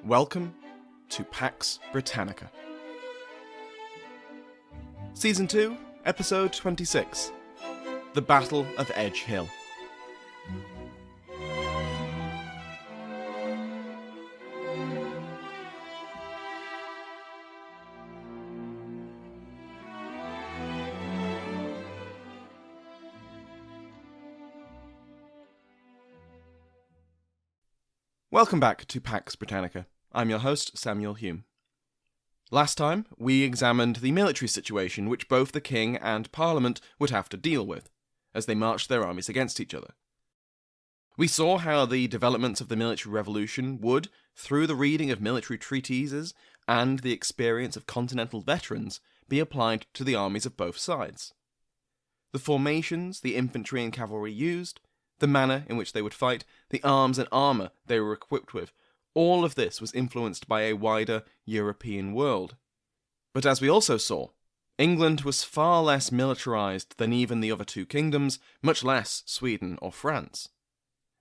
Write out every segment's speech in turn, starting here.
Welcome to Pax Britannica. Season 2, Episode 26, The Battle of Edgehill. Welcome back to Pax Britannica. I'm your host, Samuel Hume. Last time, we examined the military situation which both the King and Parliament would have to deal with, as they marched their armies against each other. We saw how the developments of the military revolution would, through the reading of military treatises and the experience of continental veterans, be applied to the armies of both sides. The formations the infantry and cavalry used, the manner in which they would fight, the arms and armour they were equipped with, all of this was influenced by a wider European world. But as we also saw, England was far less militarised than even the other two kingdoms, much less Sweden or France.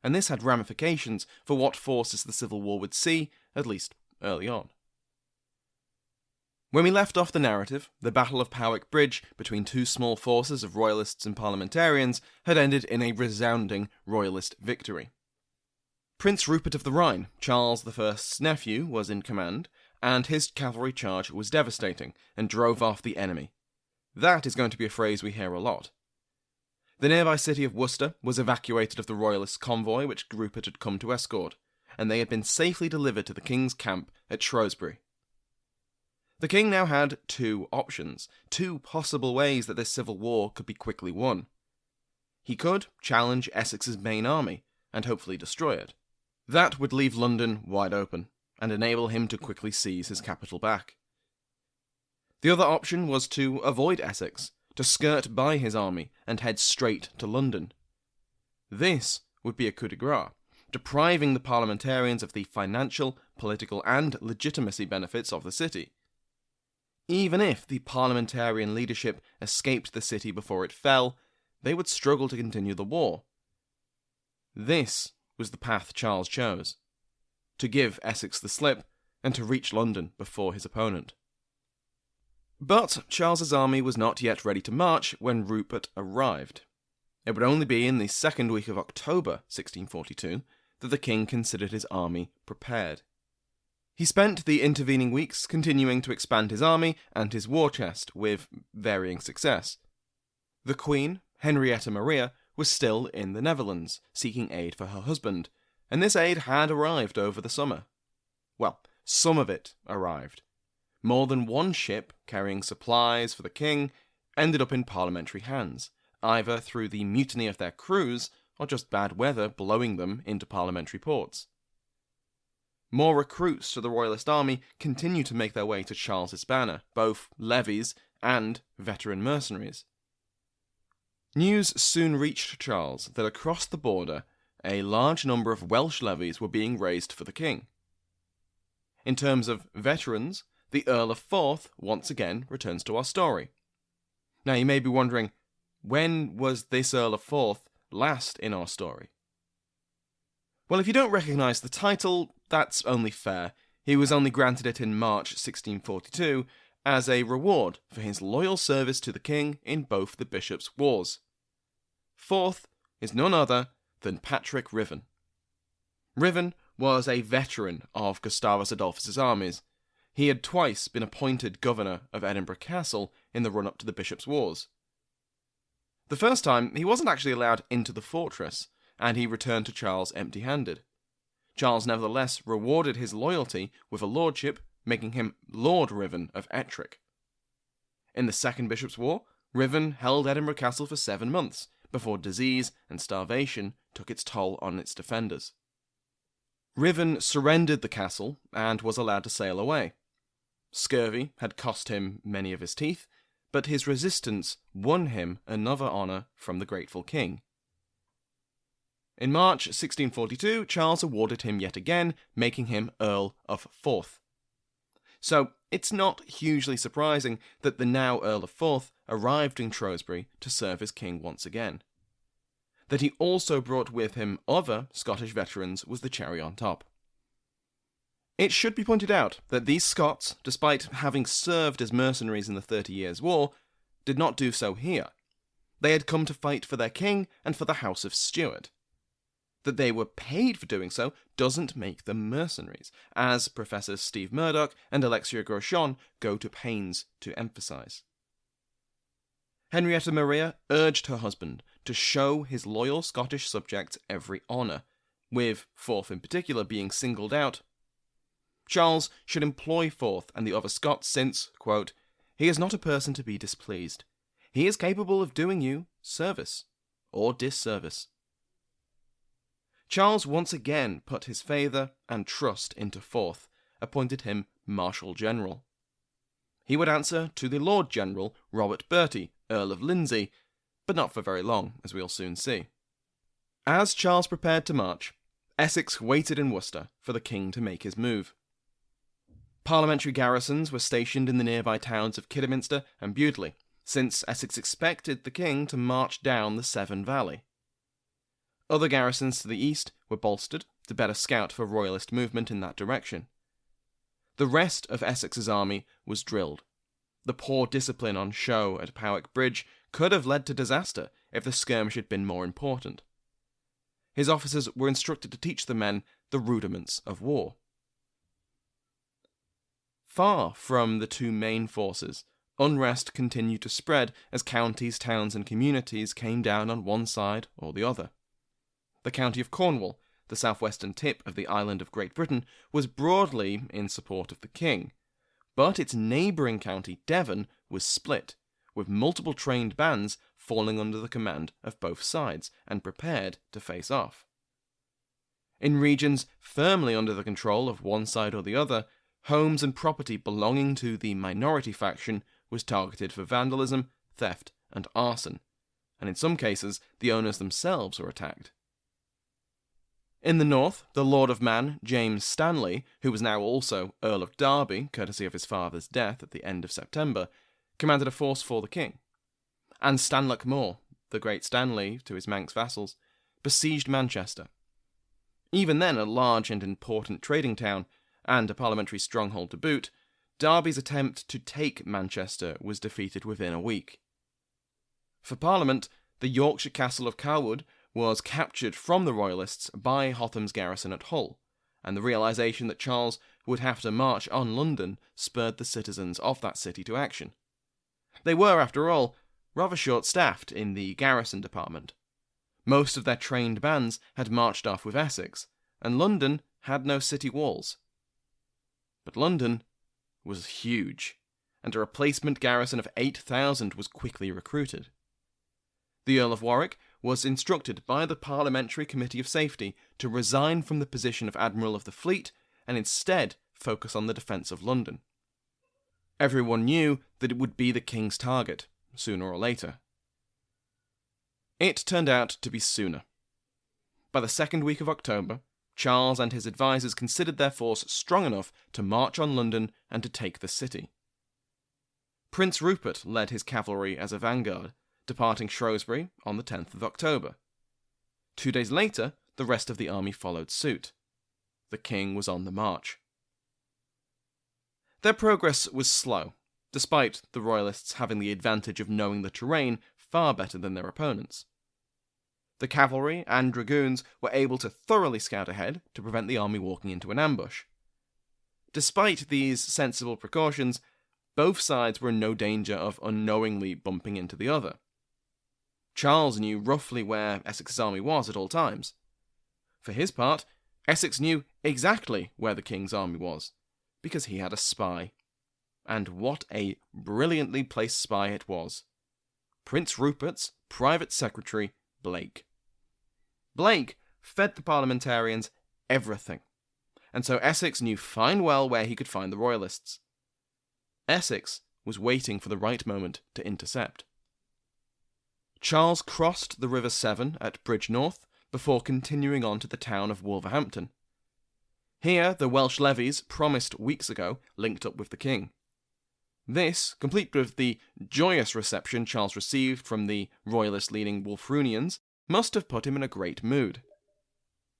And this had ramifications for what forces the Civil War would see, at least early on. When we left off the narrative, the Battle of Powick Bridge between two small forces of royalists and parliamentarians had ended in a resounding royalist victory. Prince Rupert of the Rhine, Charles I's nephew, was in command, and his cavalry charge was devastating and drove off the enemy. That is going to be a phrase we hear a lot. The nearby city of Worcester was evacuated of the royalist convoy which Rupert had come to escort, and they had been safely delivered to the king's camp at Shrewsbury. The king now had two options, two possible ways that this civil war could be quickly won. He could challenge Essex's main army, and hopefully destroy it. That would leave London wide open, and enable him to quickly seize his capital back. The other option was to avoid Essex, to skirt by his army and head straight to London. This would be a coup de grace, depriving the parliamentarians of the financial, political and legitimacy benefits of the city. Even if the parliamentarian leadership escaped the city before it fell, they would struggle to continue the war. This was the path Charles chose: to give Essex the slip and to reach London before his opponent. But Charles's army was not yet ready to march when Rupert arrived. It would only be in the second week of October 1642 that the king considered his army prepared. He spent the intervening weeks continuing to expand his army and his war chest, with varying success. The Queen, Henrietta Maria, was still in the Netherlands, seeking aid for her husband, and this aid had arrived over the summer. Well, some of it arrived. More than one ship carrying supplies for the king ended up in parliamentary hands, either through the mutiny of their crews or just bad weather blowing them into parliamentary ports. More recruits to the royalist army continued to make their way to Charles's banner, both levies and veteran mercenaries. News soon reached Charles that across the border, a large number of Welsh levies were being raised for the king. In terms of veterans, the Earl of Forth once again returns to our story. Now you may be wondering, when was this Earl of Forth last in our story? Well, if you don't recognise the title, that's only fair. He was only granted it in March 1642 as a reward for his loyal service to the king in both the bishops' wars. Forth is none other than Patrick Ruthven. Ruthven was a veteran of Gustavus Adolphus's armies. He had twice been appointed governor of Edinburgh Castle in the run-up to the bishops' wars. The first time, he wasn't actually allowed into the fortress, and he returned to Charles empty-handed. Charles nevertheless rewarded his loyalty with a lordship, making him Lord Ruthven of Ettrick. In the Second Bishops' War, Ruthven held Edinburgh Castle for 7 months, before disease and starvation took its toll on its defenders. Ruthven surrendered the castle and was allowed to sail away. Scurvy had cost him many of his teeth, but his resistance won him another honour from the grateful king. In March 1642, Charles awarded him yet again, making him Earl of Forth. So, it's not hugely surprising that the now Earl of Forth arrived in Shrewsbury to serve as king once again. That he also brought with him other Scottish veterans was the cherry on top. It should be pointed out that these Scots, despite having served as mercenaries in the 30 Years' War, did not do so here. They had come to fight for their king and for the House of Stuart. That they were paid for doing so doesn't make them mercenaries, as Professors Steve Murdoch and Alexia Groshon go to pains to emphasise. Henrietta Maria urged her husband to show his loyal Scottish subjects every honour, with Forth in particular being singled out. Charles should employ Forth and the other Scots since, quote, "he is not a person to be displeased. He is capable of doing you service or disservice." Charles once again put his favour and trust into Forth, appointed him Marshal General. He would answer to the Lord General Robert Bertie, Earl of Lindsey, but not for very long, as we'll soon see. As Charles prepared to march, Essex waited in Worcester for the king to make his move. Parliamentary garrisons were stationed in the nearby towns of Kidderminster and Bewdley, since Essex expected the king to march down the Severn Valley. Other garrisons to the east were bolstered to better scout for royalist movement in that direction. The rest of Essex's army was drilled. The poor discipline on show at Powick Bridge could have led to disaster if the skirmish had been more important. His officers were instructed to teach the men the rudiments of war. Far from the two main forces, unrest continued to spread as counties, towns, and communities came down on one side or the other. The county of Cornwall, the southwestern tip of the island of Great Britain, was broadly in support of the king, but its neighbouring county, Devon, was split, with multiple trained bands falling under the command of both sides and prepared to face off. In regions firmly under the control of one side or the other, homes and property belonging to the minority faction was targeted for vandalism, theft, and arson, and in some cases the owners themselves were attacked. In the north, the Lord of Man, James Stanley, who was now also Earl of Derby, courtesy of his father's death at the end of September, commanded a force for the king. And Stanlock Moore, the great Stanley to his Manx vassals, besieged Manchester. Even then a large and important trading town, and a parliamentary stronghold to boot, Derby's attempt to take Manchester was defeated within a week. For Parliament, the Yorkshire castle of Carwood was captured from the Royalists by Hotham's garrison at Hull, and the realisation that Charles would have to march on London spurred the citizens of that city to action. They were, after all, rather short-staffed in the garrison department. Most of their trained bands had marched off with Essex, and London had no city walls. But London was huge, and a replacement garrison of 8,000 was quickly recruited. The Earl of Warwick was instructed by the Parliamentary Committee of Safety to resign from the position of Admiral of the Fleet and instead focus on the defence of London. Everyone knew that it would be the king's target, sooner or later. It turned out to be sooner. By the second week of October, Charles and his advisers considered their force strong enough to march on London and to take the city. Prince Rupert led his cavalry as a vanguard, departing Shrewsbury on the 10th of October. 2 days later, the rest of the army followed suit. The king was on the march. Their progress was slow, despite the Royalists having the advantage of knowing the terrain far better than their opponents. The cavalry and dragoons were able to thoroughly scout ahead to prevent the army walking into an ambush. Despite these sensible precautions, both sides were in no danger of unknowingly bumping into the other. Charles knew roughly where Essex's army was at all times. For his part, Essex knew exactly where the king's army was, because he had a spy. And what a brilliantly placed spy it was. Prince Rupert's private secretary, Blake. Blake fed the parliamentarians everything, and so Essex knew fine well where he could find the Royalists. Essex was waiting for the right moment to intercept. Charles crossed the River Severn at Bridgnorth before continuing on to the town of Wolverhampton. Here, the Welsh levies, promised weeks ago, linked up with the king. This, complete with the joyous reception Charles received from the royalist-leaning Wulfrunians, must have put him in a great mood.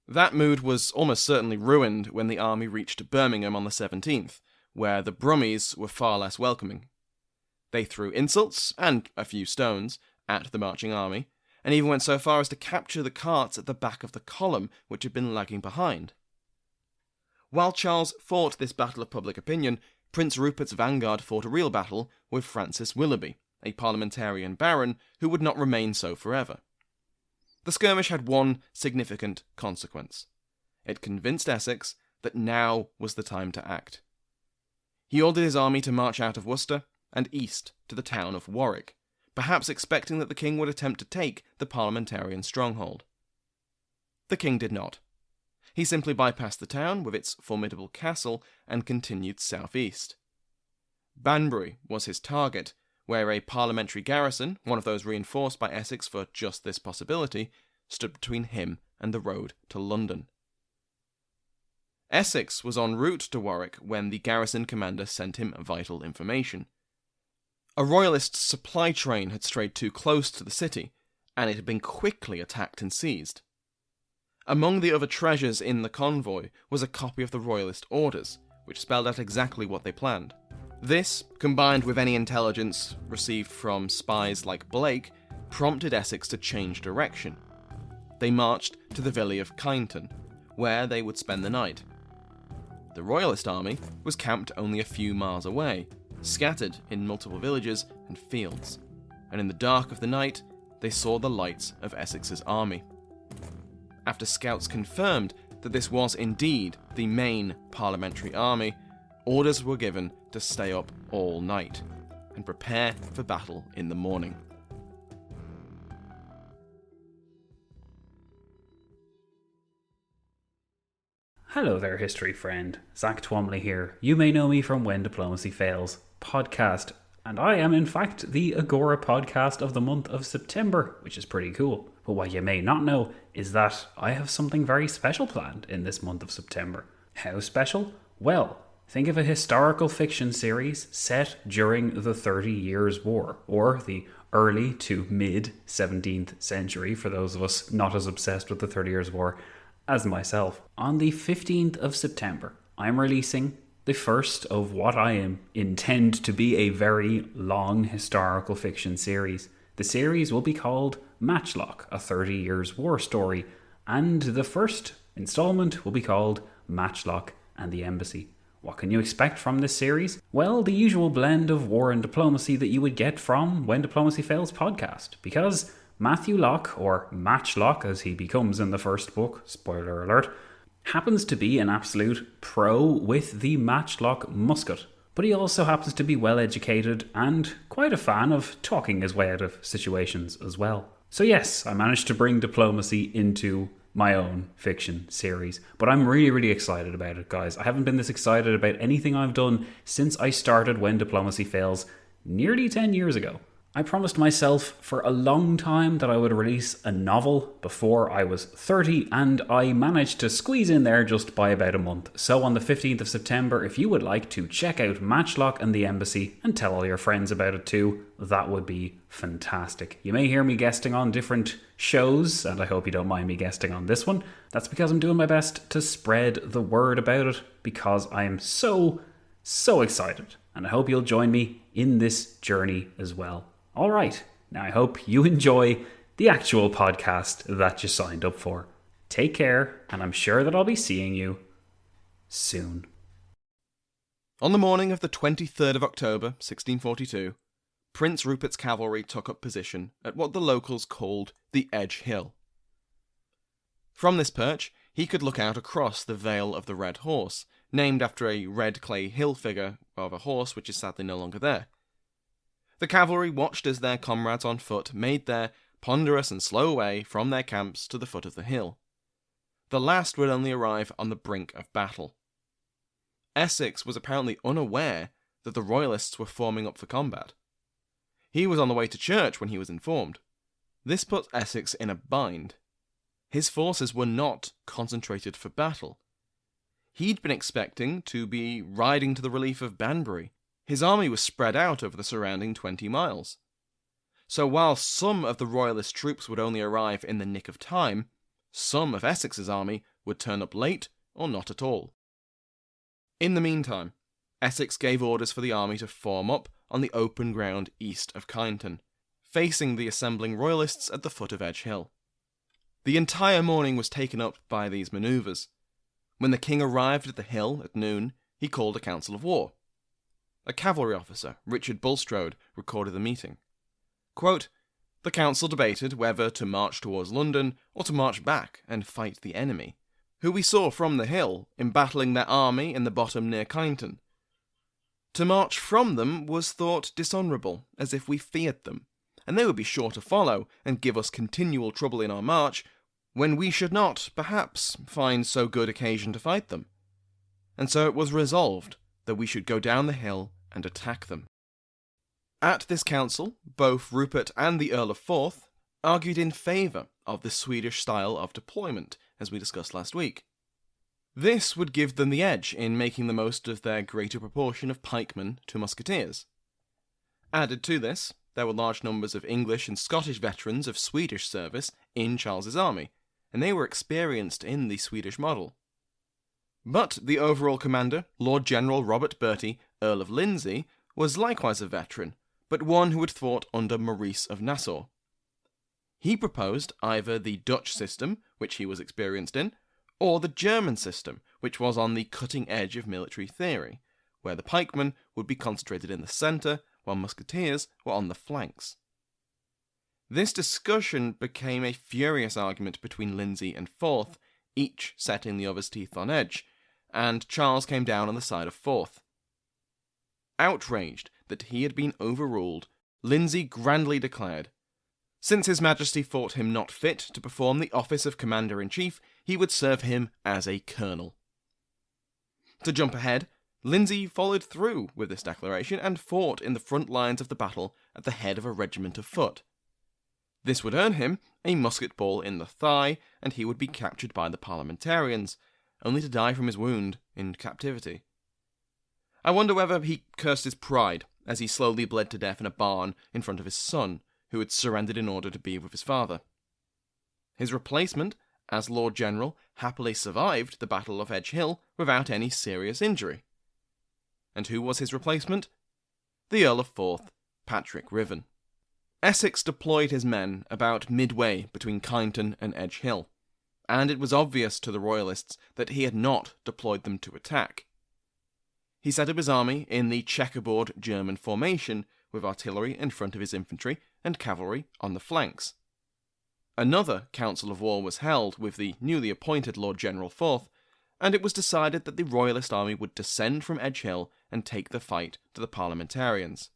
That mood was almost certainly ruined when the army reached Birmingham on the 17th, where the Brummies were far less welcoming. They threw insults, and a few stones, at the marching army, and even went so far as to capture the carts at the back of the column which had been lagging behind. While Charles fought this battle of public opinion, Prince Rupert's vanguard fought a real battle with Francis Willoughby, a parliamentarian baron who would not remain so forever. The skirmish had one significant consequence. It convinced Essex that now was the time to act. He ordered his army to march out of Worcester and east to the town of Warwick, perhaps expecting that the king would attempt to take the parliamentarian stronghold. The king did not. He simply bypassed the town with its formidable castle and continued southeast. Banbury was his target, where a parliamentary garrison, one of those reinforced by Essex for just this possibility, stood between him and the road to London. Essex was en route to Warwick when the garrison commander sent him vital information. A royalist supply train had strayed too close to the city, and it had been quickly attacked and seized. Among the other treasures in the convoy was a copy of the royalist orders, which spelled out exactly what they planned. This, combined with any intelligence received from spies like Blake, prompted Essex to change direction. They marched to the village of Kenyon, where they would spend the night. The royalist army was camped only a few miles away, scattered in multiple villages and fields, and in the dark of the night they saw the lights of Essex's army. After scouts confirmed that this was indeed the main parliamentary army, orders were given to stay up all night and prepare for battle in the morning. Hello there, history friend. Zach Twomley here. You may know me from When Diplomacy Fails podcast, and I am in fact the Agora podcast of the month of September, which is pretty cool. But what you may not know is that I have something very special planned in this month of September. How special? Well, think of a historical fiction series set during the 30 Years' War, or the early to mid 17th century for those of us not as obsessed with the 30 Years' War as myself. On the 15th of September, I'm releasing the first of what I intend to be a very long historical fiction series. The series will be called Matchlock, a 30 Years' War story, and the first installment will be called Matchlock and the Embassy. What can you expect from this series? Well, the usual blend of war and diplomacy that you would get from When Diplomacy Fails podcast, because Matthew Locke, or Matchlock as he becomes in the first book, spoiler alert, happens to be an absolute pro with the matchlock musket. But he also happens to be well educated and quite a fan of talking his way out of situations as well. So yes, I managed to bring diplomacy into my own fiction series, but I'm really excited about it, guys. I haven't been this excited about anything I've done since I started When Diplomacy Fails nearly 10 years ago. I promised myself for a long time that I would release a novel before I was 30, and I managed to squeeze in there just by about a month. So on the 15th of September, if you would like to check out Matchlock and the Embassy and tell all your friends about it too, that would be fantastic. You may hear me guesting on different shows, and I hope you don't mind me guesting on this one. That's because I'm doing my best to spread the word about it, because I am so excited, and I hope you'll join me in this journey as well. All right, now I hope you enjoy the actual podcast that you signed up for. Take care, and I'm sure that I'll be seeing you soon. On the morning of the 23rd of October, 1642, Prince Rupert's cavalry took up position at what the locals called the Edgehill. From this perch, he could look out across the Vale of the Red Horse, named after a red clay hill figure of a horse which is sadly no longer there. The cavalry watched as their comrades on foot made their ponderous and slow way from their camps to the foot of the hill. The last would only arrive on the brink of battle. Essex was apparently unaware that the royalists were forming up for combat. He was on the way to church when he was informed. This put Essex in a bind. His forces were not concentrated for battle. He'd been expecting to be riding to the relief of Banbury. His army was spread out over the surrounding 20 miles. So while some of the royalist troops would only arrive in the nick of time, some of Essex's army would turn up late or not at all. In the meantime, Essex gave orders for the army to form up on the open ground east of Kenyon, facing the assembling royalists at the foot of Edgehill. The entire morning was taken up by these manoeuvres. When the king arrived at the hill at noon, he called a council of war. A cavalry officer, Richard Bulstrode, recorded the meeting. Quote, "The council debated whether to march towards London or to march back and fight the enemy, who we saw from the hill embattling their army in the bottom near Kenyon. To march from them was thought dishonourable, as if we feared them, and they would be sure to follow and give us continual trouble in our march, when we should not, perhaps, find so good occasion to fight them. And so it was resolved that we should go down the hill and attack them." At this council, both Rupert and the Earl of Forth argued in favour of the Swedish style of deployment, as we discussed last week. This would give them the edge in making the most of their greater proportion of pikemen to musketeers. Added to this, there were large numbers of English and Scottish veterans of Swedish service in Charles's army, and they were experienced in the Swedish model. But the overall commander, Lord General Robert Bertie, Earl of Lindsey, was likewise a veteran, but one who had fought under Maurice of Nassau. He proposed either the Dutch system, which he was experienced in, or the German system, which was on the cutting edge of military theory, where the pikemen would be concentrated in the centre, while musketeers were on the flanks. This discussion became a furious argument between Lindsey and Forth, each setting the other's teeth on edge, and Charles came down on the side of Forth. Outraged that he had been overruled, Lindsey grandly declared, since His Majesty thought him not fit to perform the office of Commander-in-Chief, he would serve him as a colonel. To jump ahead, Lindsey followed through with this declaration and fought in the front lines of the battle at the head of a regiment of foot. This would earn him a musket ball in the thigh, and he would be captured by the parliamentarians, only to die from his wound in captivity. I wonder whether he cursed his pride as he slowly bled to death in a barn in front of his son, who had surrendered in order to be with his father. His replacement, as Lord General, happily survived the Battle of Edgehill without any serious injury. And who was his replacement? The Earl of Forth, Patrick Riven. Essex deployed his men about midway between Kenyon and Edgehill, and it was obvious to the Royalists that he had not deployed them to attack. He set up his army in the checkerboard German formation, with artillery in front of his infantry and cavalry on the flanks. Another council of war was held with the newly appointed Lord General Forth, and it was decided that the Royalist army would descend from Edgehill and take the fight to the parliamentarians.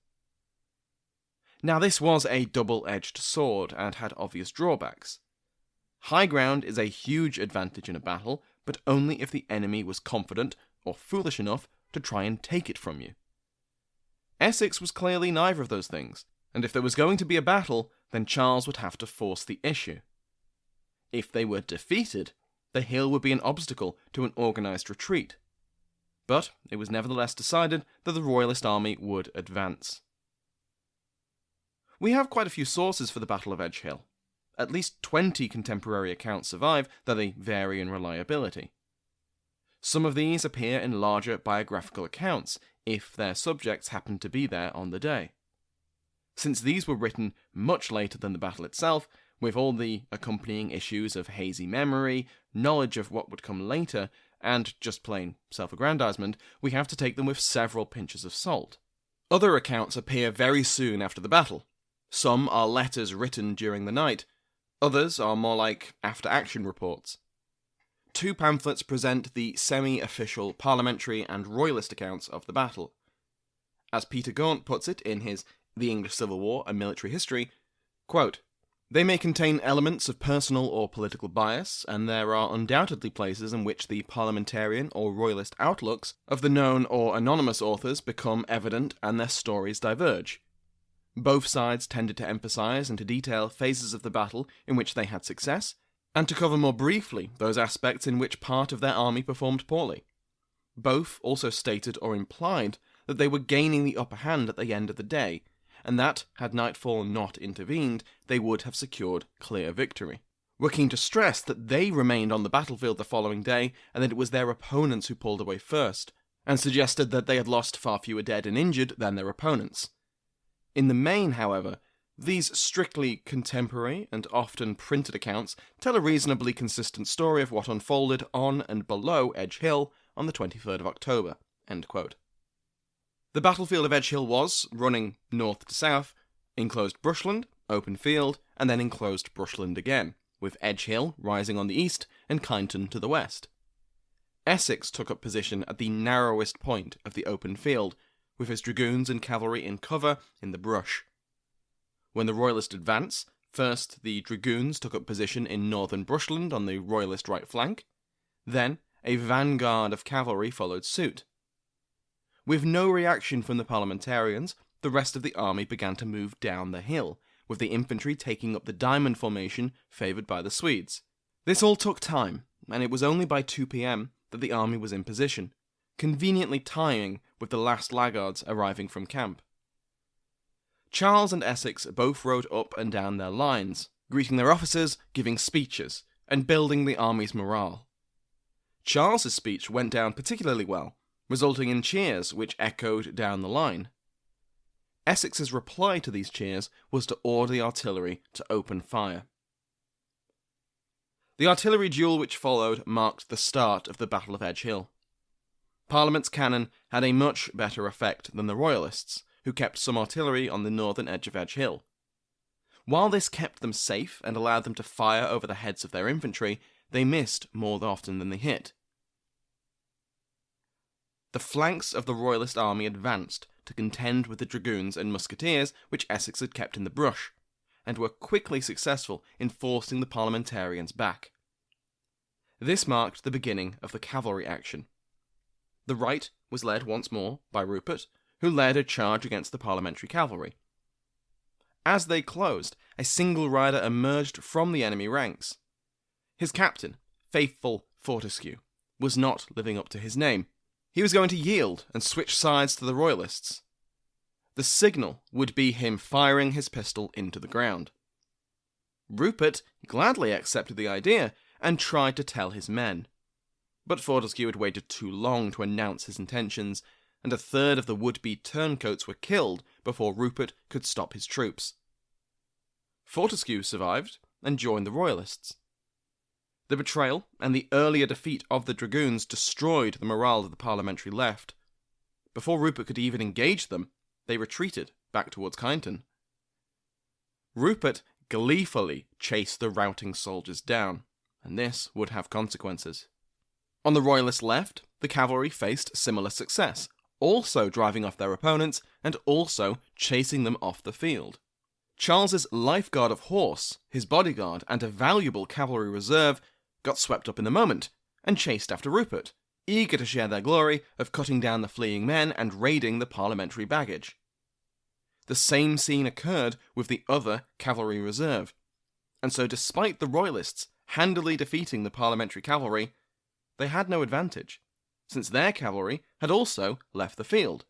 Now this was a double-edged sword and had obvious drawbacks. High ground is a huge advantage in a battle, but only if the enemy was confident or foolish enough to try and take it from you. Essex was clearly neither of those things, and if there was going to be a battle, then Charles would have to force the issue. If they were defeated, the hill would be an obstacle to an organised retreat. But it was nevertheless decided that the Royalist army would advance. We have quite a few sources for the Battle of Edgehill. At least 20 contemporary accounts survive, though they vary in reliability. Some of these appear in larger biographical accounts, if their subjects happened to be there on the day. Since these were written much later than the battle itself, with all the accompanying issues of hazy memory, knowledge of what would come later, and just plain self-aggrandizement, we have to take them with several pinches of salt. Other accounts appear very soon after the battle. Some are letters written during the night, others are more like after-action reports. 2 pamphlets present the semi-official parliamentary and royalist accounts of the battle. As Peter Gaunt puts it in his The English Civil War, A Military History, quote, "They may contain elements of personal or political bias, and there are undoubtedly places in which the parliamentarian or royalist outlooks of the known or anonymous authors become evident and their stories diverge. Both sides tended to emphasize and to detail phases of the battle in which they had success, and to cover more briefly those aspects in which part of their army performed poorly. Both also stated or implied that they were gaining the upper hand at the end of the day, and that, had nightfall not intervened, they would have secured clear victory. were keen to stress that they remained on the battlefield the following day and that it was their opponents who pulled away first, and suggested that they had lost far fewer dead and injured than their opponents. In the main, however, these strictly contemporary and often printed accounts tell a reasonably consistent story of what unfolded on and below Edgehill on the 23rd of October. End quote. The battlefield of Edgehill was, running north to south, enclosed brushland, open field, and then enclosed brushland again, with Edgehill rising on the east and Kenyon to the west. Essex took up position at the narrowest point of the open field, with his dragoons and cavalry in cover in the brush. When the Royalist advance, first the dragoons took up position in northern brushland on the Royalist right flank, then a vanguard of cavalry followed suit. With no reaction from the parliamentarians, the rest of the army began to move down the hill, with the infantry taking up the diamond formation favoured by the Swedes. This all took time, and it was only by 2 p.m. that the army was in position, conveniently tying with the last laggards arriving from camp. Charles and Essex both rode up and down their lines, greeting their officers, giving speeches, and building the army's morale. Charles's speech went down particularly well, resulting in cheers which echoed down the line. Essex's reply to these cheers was to order the artillery to open fire. The artillery duel which followed marked the start of the Battle of Edgehill. Parliament's cannon had a much better effect than the Royalists', who kept some artillery on the northern edge of Edgehill. While this kept them safe and allowed them to fire over the heads of their infantry, they missed more often than they hit. The flanks of the Royalist army advanced to contend with the dragoons and musketeers which Essex had kept in the brush, and were quickly successful in forcing the parliamentarians back. This marked the beginning of the cavalry action. The right was led once more by Rupert, who led a charge against the parliamentary cavalry. As they closed, a single rider emerged from the enemy ranks. His captain, faithful Fortescue, was not living up to his name. He was going to yield and switch sides to the Royalists. The signal would be him firing his pistol into the ground. Rupert gladly accepted the idea and tried to tell his men. But Fortescue had waited too long to announce his intentions, and a third of the would-be turncoats were killed before Rupert could stop his troops. Fortescue survived and joined the Royalists. The betrayal and the earlier defeat of the dragoons destroyed the morale of the parliamentary left. Before Rupert could even engage them, they retreated back towards Kenyon. Rupert gleefully chased the routing soldiers down, and this would have consequences. On the Royalist left, the cavalry faced similar success, also driving off their opponents and also chasing them off the field. Charles's lifeguard of horse, his bodyguard, and a valuable cavalry reserve got swept up in the moment and chased after Rupert, eager to share their glory of cutting down the fleeing men and raiding the parliamentary baggage. The same scene occurred with the other cavalry reserve, and so despite the Royalists handily defeating the parliamentary cavalry, they had no advantage, since their cavalry had also left the field.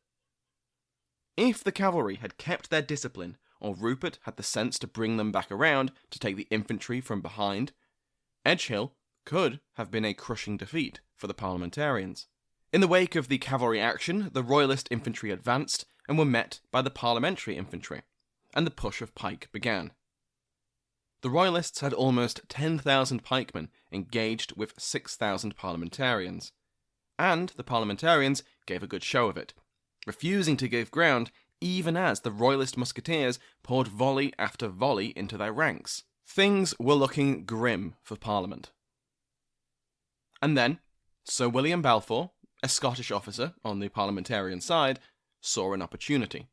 If the cavalry had kept their discipline, or Rupert had the sense to bring them back around to take the infantry from behind, Edgehill could have been a crushing defeat for the parliamentarians. In the wake of the cavalry action, the Royalist infantry advanced and were met by the parliamentary infantry, and the push of pike began. The Royalists had almost 10,000 pikemen engaged with 6,000 parliamentarians, and the parliamentarians gave a good show of it, refusing to give ground even as the Royalist musketeers poured volley after volley into their ranks. Things were looking grim for Parliament. And then, Sir William Balfour, a Scottish officer on the parliamentarian side, saw an opportunity.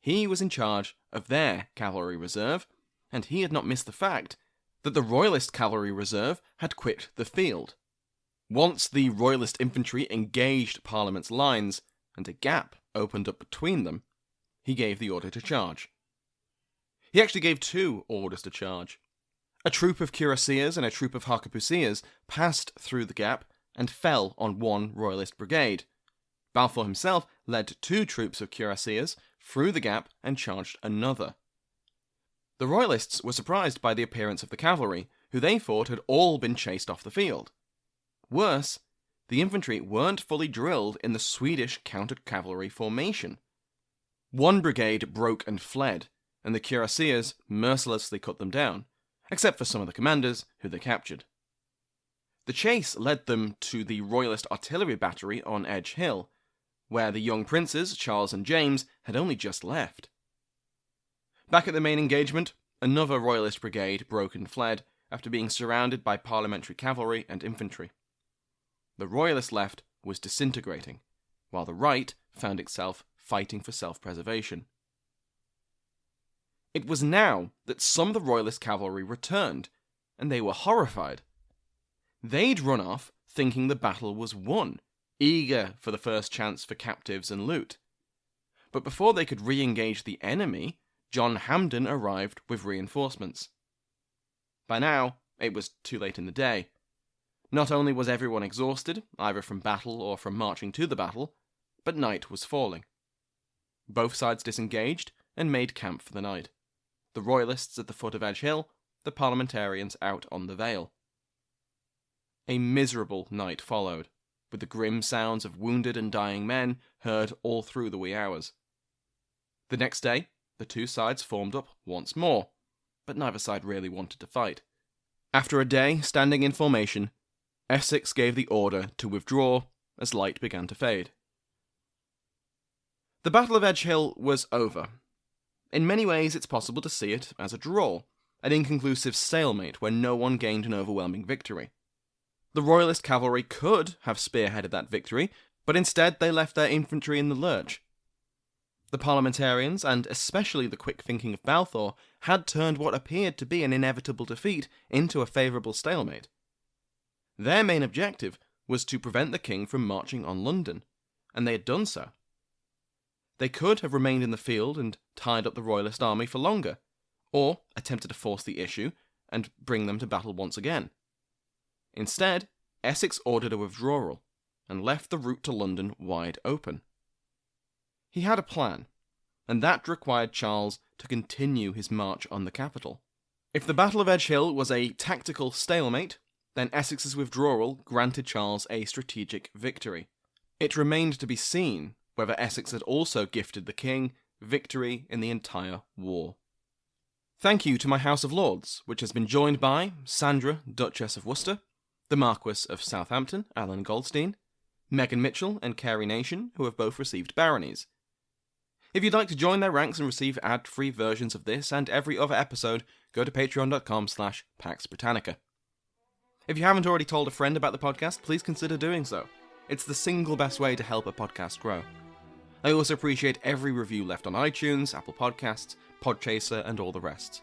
He was in charge of their cavalry reserve, and he had not missed the fact that the Royalist cavalry reserve had quit the field. Once the Royalist infantry engaged Parliament's lines, and a gap opened up between them, he gave the order to charge. He actually gave two orders to charge. A troop of cuirassiers and a troop of harquebusiers passed through the gap and fell on one Royalist brigade. Balfour himself led two troops of cuirassiers through the gap and charged another. The Royalists were surprised by the appearance of the cavalry, who they thought had all been chased off the field. Worse, the infantry weren't fully drilled in the Swedish counter-cavalry formation. One brigade broke and fled, and the cuirassiers mercilessly cut them down, except for some of the commanders, who they captured. The chase led them to the Royalist artillery battery on Edgehill, where the young princes, Charles and James, had only just left. Back at the main engagement, another Royalist brigade broke and fled after being surrounded by parliamentary cavalry and infantry. The Royalist left was disintegrating, while the right found itself fighting for self-preservation. It was now that some of the Royalist cavalry returned, and they were horrified. They'd run off thinking the battle was won, eager for the first chance for captives and loot. But before they could re-engage the enemy, John Hampden arrived with reinforcements. By now, it was too late in the day. Not only was everyone exhausted, either from battle or from marching to the battle, but night was falling. Both sides disengaged and made camp for the night. The Royalists at the foot of Edgehill, the parliamentarians out on the Vale. A miserable night followed, with the grim sounds of wounded and dying men heard all through the wee hours. The next day, the two sides formed up once more, but neither side really wanted to fight. After a day standing in formation, Essex gave the order to withdraw as light began to fade. The Battle of Edgehill was over. In many ways, it's possible to see it as a draw, an inconclusive stalemate where no one gained an overwhelming victory. The Royalist cavalry could have spearheaded that victory, but instead they left their infantry in the lurch. The parliamentarians, and especially the quick thinking of Balfour, had turned what appeared to be an inevitable defeat into a favourable stalemate. Their main objective was to prevent the king from marching on London, and they had done so. They could have remained in the field and tied up the Royalist army for longer, or attempted to force the issue and bring them to battle once again. Instead, Essex ordered a withdrawal, and left the route to London wide open. He had a plan, and that required Charles to continue his march on the capital. If the Battle of Edgehill was a tactical stalemate, then Essex's withdrawal granted Charles a strategic victory. It remained to be seen whether Essex had also gifted the king victory in the entire war. Thank you to my House of Lords, which has been joined by Sandra, Duchess of Worcester, the Marquess of Southampton, Alan Goldstein, Megan Mitchell and Carrie Nation, who have both received baronies. If you'd like to join their ranks and receive ad-free versions of this and every other episode, go to patreon.com/Pax Britannica. If you haven't already told a friend about the podcast, please consider doing so. It's the single best way to help a podcast grow. I also appreciate every review left on iTunes, Apple Podcasts, Podchaser, and all the rest.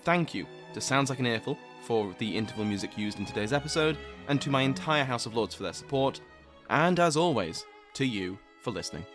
Thank you to Sounds Like an Earful for the interval music used in today's episode, and to my entire House of Lords for their support, and as always, to you for listening.